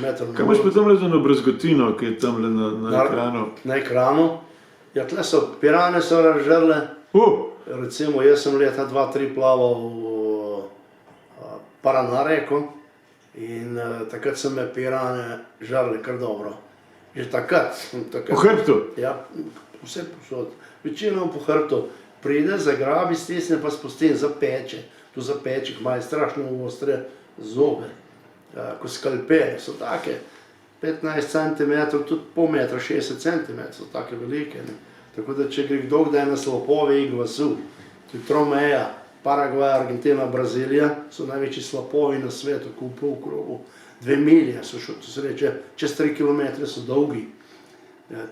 metrov. Kaj imaš pa tam le za eno brazgotino, ki je tam le na ekranu? Na ekranu? Ja, tle so pirane so razžrle. Recimo, jaz sem leta 2003 plaval v Paranareko in takrat so me pirane žrle kar dobro. Že takrat. Po hrbtu? Ja, vse posod. Večino po hrbtu. Pride, zagrabi, stisne pa spusti in zapeče. Tu zapeče, imajo strašno ostre zobe. Ko skalpele so take 15 cm, tudi pol metra, 60 cm so take velike. Tako da če gre kdo kdaj na slapove Iguazu, tudi Tromeja, Paragvaj, Argentina, Brazilija, so največji slapovi na svetu, ko v krogu 2 milje so šli, to se reče, čez 3 km so dolgi.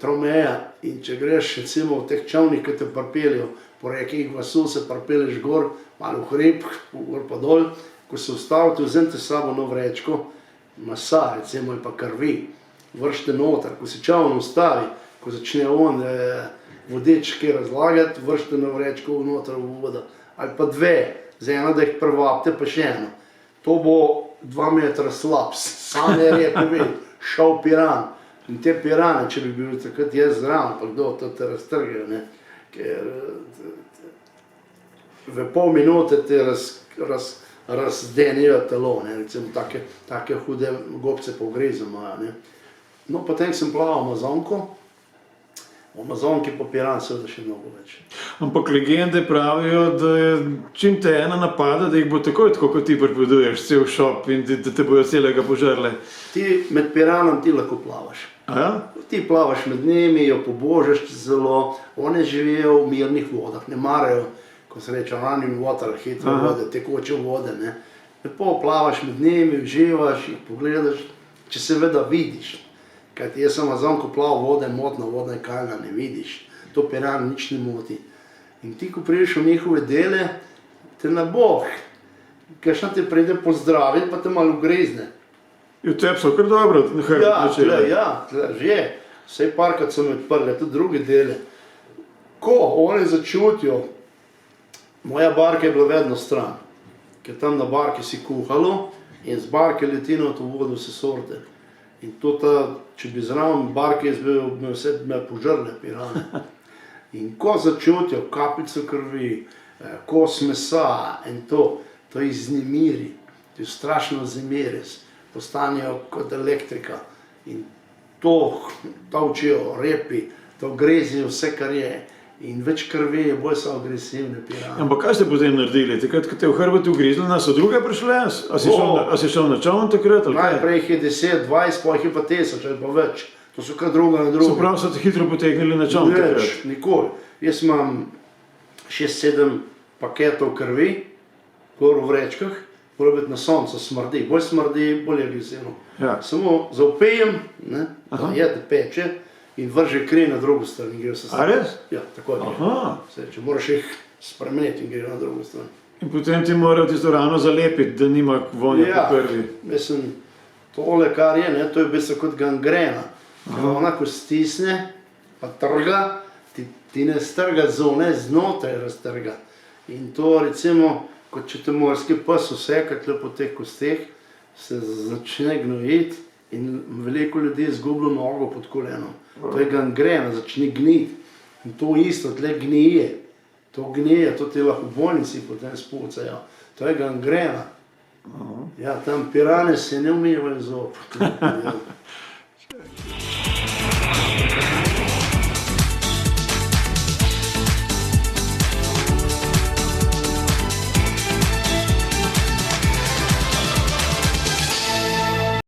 Tromeja, in če greš recimo v teh čovnih, ki te pripeljejo po reki Iguazu, se pripelješ gor, malo v hrib, gor pa dol, ko se ustavite, vzemite s sabo nov vrečko, masa, recimo, ali pa krvi, vršite noter, ko se čovn ustavi, ko začne on vodeč kaj razlagati, vršite na vrečko noter v vodo, ali pa 2, za eno, da jih prvapite, pa še eno. To bo 2 metra slab, sam je rekel, šel piran. In te pirane, če bi bil takrat jaz zraven, pa kdo to te raztrgajo, ne, ker v pol minute te razdenijo telo, ne, recimo take hude gobce po ugrizu imajo, ne. No, potem sem plaval Amazonko. V Amazonki pa piran seveda še mnogo več. Ampak legende pravijo, da čim te ena napada, da jih bo takoj tako, kot ti pripoveduješ, cel šop in da te bojo celega požrle. Ti med piranom ti lahko plavaš. Ti plavaš med njimi, jo pobožaš zelo, one živijo v mirnih vodah, ne marajo, ko se reče running water, hitre vode, tekoče vode, ne. Lepo plavaš med njimi, uživaš, jih pogledaš, če seveda vidiš. Kajti jaz sem Amazonko plaval, voda je motna, voda je kalna, ne vidiš. To piran nič ne moti. In ti, ko prideš v njihove dele, te ne bo. Kakšna te pride pozdraviti, pa te malo ugrizne. In v tebi so kar dobro na hrbtu začele. Ja, že. Vsej parkrat so me odprle, tudi druge dele. Ko oni začutijo, moja barka je bila vedno stran. Ker tam na barki si kuhalo in z barke leti na to vodo vse sorte. In to če bi zraven barke jaz bil, bi vse me požrle pirane. In ko začutijo kapljico krvi, kos mesa in to jih vznemiri, to je strašno vznemirjes, postanejo kot elektrika. In to tolčejo, repi, to grezijo vse, kar je. In več krvi je, bolj so agresivne pirane. Ampak kaj ste potem naredili? Takrat, ko te v hrbtu ugrizli, so druge prišle? A si šel na čovn takrat? Najprej jih je 10, 20, pa jih je pa 1000 ali pa več. To so kar druga na druga. So prav so te hitro potegnili na čovn takrat? Neč, nikoli. Jaz imam 6-7 paketov krvi, gor v vrečkah, mora biti na soncu, smrdi. Bolj smrdi, bolj agresivno. Samo zaupijem, da jede peče, in vrže kri na drugo stran in gre vse stran. A res? Ja, tako je. Če moraš jih spremeniti in gre na drugo stran. In potem ti morajo tisto rano zalepiti, da nima vonja po krvi. Ja, mislim, tole kar je, to je v bistvu kot gangrena. Ker ona, ko stisne, pa trga, ti ne strga zone, znotraj raztrga. In to recimo, kot če te morski pes useka tle po teh kosteh, se začne gnojiti in veliko ljudi izgublja nogo pod kolenom. To je gangrena, začne gniti. In to isto, tle gnije. To gnije, to ti lahko v bolnici potem spucajo. To je gangrena. Ja, tam pirane se ne umivajo zob.